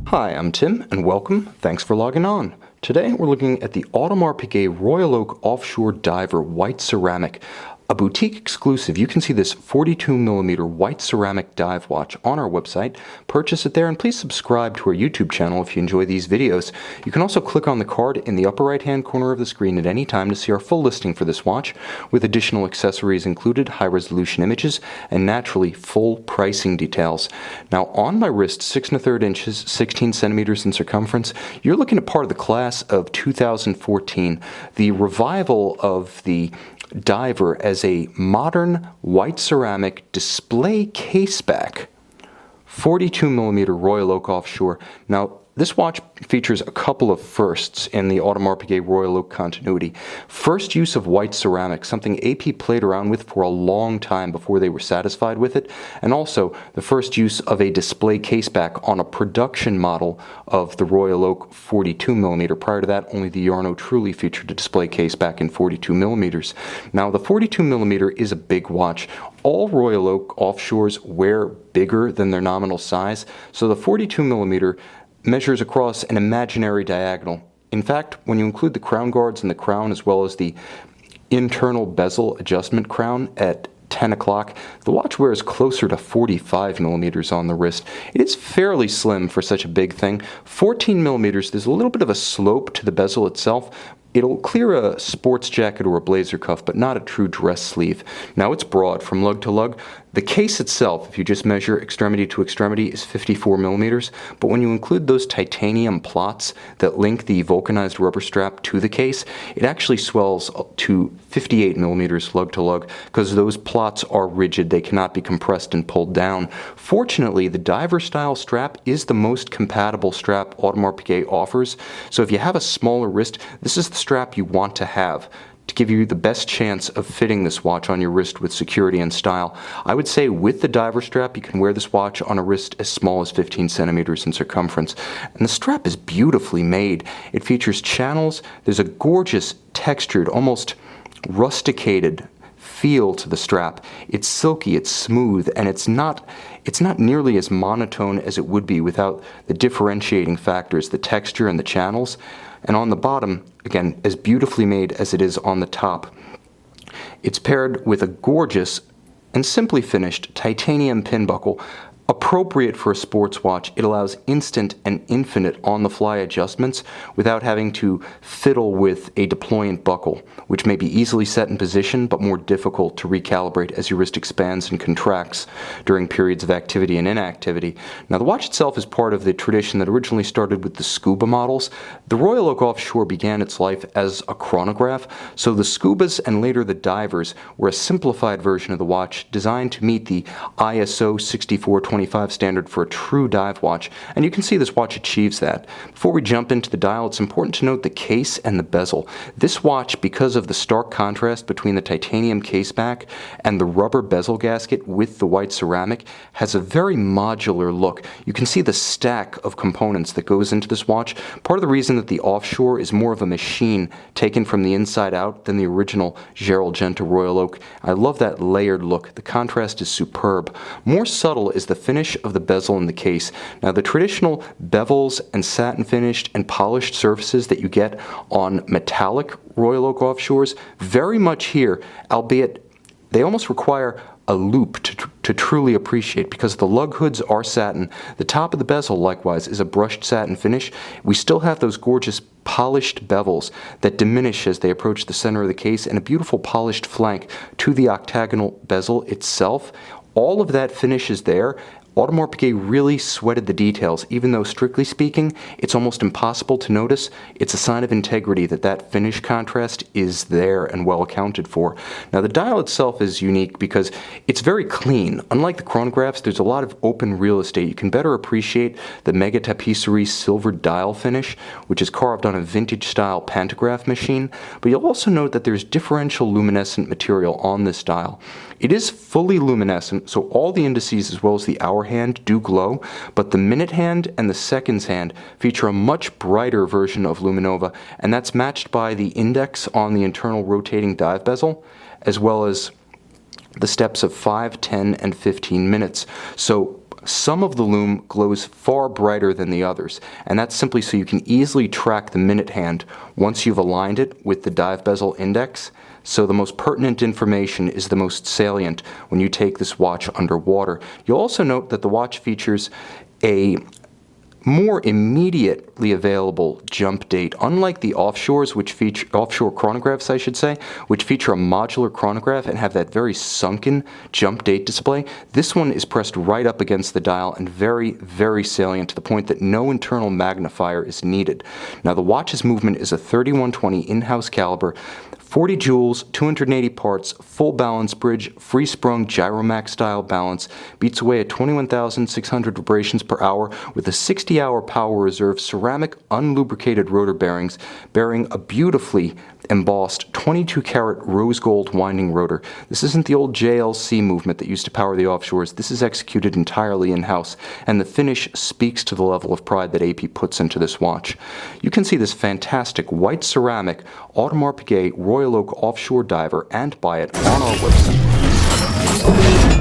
Hi, I'm Tim, and welcome. Thanks for logging on. Today we're looking at the Audemars Piguet Royal Oak Offshore Diver White Ceramic, a boutique exclusive. You can see this 42mm white ceramic dive watch on our website. Purchase it there, and please subscribe to our YouTube channel if you enjoy these videos. You can also click on the card in the upper right hand corner of the screen at any time to see our full listing for this watch, with additional accessories included, high resolution images, and naturally full pricing details. Now on my wrist, 6 1/3 inches, 16 centimeters in circumference, you're looking at part of the class of 2014, the revival of the diver as a modern white ceramic display caseback, 42mm Royal Oak Offshore. Now, this watch features a couple of firsts in the Audemars Piguet Royal Oak continuity. First use of white ceramic, something AP played around with for a long time before they were satisfied with it, and also the first use of a display caseback on a production model of the Royal Oak 42mm. Prior to that, only the Yarno truly featured a display caseback in 42mm. Now, the 42mm is a big watch. All Royal Oak Offshores wear bigger than their nominal size, so the 42mm measures across an imaginary diagonal. In fact, when you include the crown guards and the crown as well as the internal bezel adjustment crown at 10 o'clock, the watch wears closer to 45mm on the wrist. It is fairly slim for such a big thing. 14mm, there's a little bit of a slope to the bezel itself. It'll clear a sports jacket or a blazer cuff, but not a true dress sleeve. Now it's broad from lug to lug. The case itself, if you just measure extremity to extremity, is 54mm, but when you include those titanium plots that link the vulcanized rubber strap to the case, it actually swells to 58mm lug to lug, because those plots are rigid. They cannot be compressed and pulled down. Fortunately, the diver style strap is the most compatible strap Audemars Piguet offers, so if you have a smaller wrist, this is the strap you want to have to give you the best chance of fitting this watch on your wrist with security and style. I would say with the diver strap, you can wear this watch on a wrist as small as 15 centimeters in circumference. And the strap is beautifully made. It features channels. There's a gorgeous textured, almost rusticated feel to the strap. It's silky, it's smooth, and it's not nearly as monotone as it would be without the differentiating factors, the texture and the channels. And on the bottom, again, as beautifully made as it is on the top. It's paired with a gorgeous and simply finished titanium pin buckle. Appropriate for a sports watch, it allows instant and infinite on-the-fly adjustments without having to fiddle with a deployant buckle, which may be easily set in position but more difficult to recalibrate as your wrist expands and contracts during periods of activity and inactivity. Now, the watch itself is part of the tradition that originally started with the scuba models. The Royal Oak Offshore began its life as a chronograph, so the scubas and later the divers were a simplified version of the watch designed to meet the ISO 6425 standard for a true dive watch, and you can see this watch achieves that. Before we jump into the dial, it's important to note the case and the bezel. This watch, because of the stark contrast between the titanium caseback and the rubber bezel gasket with the white ceramic, has a very modular look. You can see the stack of components that goes into this watch. Part of the reason that the Offshore is more of a machine taken from the inside out than the original Gerald Genta Royal Oak. I love that layered look. The contrast is superb. More subtle is the finish of the bezel in the case. Now, the traditional bevels and satin finished and polished surfaces that you get on metallic Royal Oak Offshores, very much here, albeit they almost require a loop to truly appreciate, because the lug hoods are satin. The top of the bezel, likewise, is a brushed satin finish. We still have those gorgeous polished bevels that diminish as they approach the center of the case, and a beautiful polished flank to the octagonal bezel itself. All of that finish is there. Audemars Piguet really sweated the details, even though, strictly speaking, it's almost impossible to notice. It's a sign of integrity that that finish contrast is there and well accounted for. Now, the dial itself is unique because it's very clean. Unlike the chronographs, there's a lot of open real estate. You can better appreciate the Mega Tapisserie silver dial finish, which is carved on a vintage-style pantograph machine, but you'll also note that there's differential luminescent material on this dial. It is fully luminescent, so all the indices as well as the hour hand do glow, but the minute hand and the seconds hand feature a much brighter version of luminova, and that's matched by the index on the internal rotating dive bezel, as well as the steps of 5, 10, and 15 minutes. So some of the lume glows far brighter than the others, and that's simply so you can easily track the minute hand once you've aligned it with the dive bezel index. So the most pertinent information is the most salient when you take this watch underwater. You'll also note that the watch features a more immediately available jump date, unlike the offshores, which feature offshore chronographs, I should say, which feature a modular chronograph and have that very sunken jump date display. This one is pressed right up against the dial and very, very salient to the point that no internal magnifier is needed. Now, the watch's movement is a 3120 in-house caliber, 40 joules, 280 parts, full balance bridge, free-sprung Gyromax style balance, beats away at 21,600 vibrations per hour with a 60-hour power reserve, ceramic unlubricated rotor bearings, bearing a beautifully embossed 22-karat rose gold winding rotor. This isn't the old JLC movement that used to power the offshores. This is executed entirely in-house, and the finish speaks to the level of pride that AP puts into this watch. You can see this fantastic white ceramic Audemars Piguet Royal Oak Offshore Diver and buy it on our website.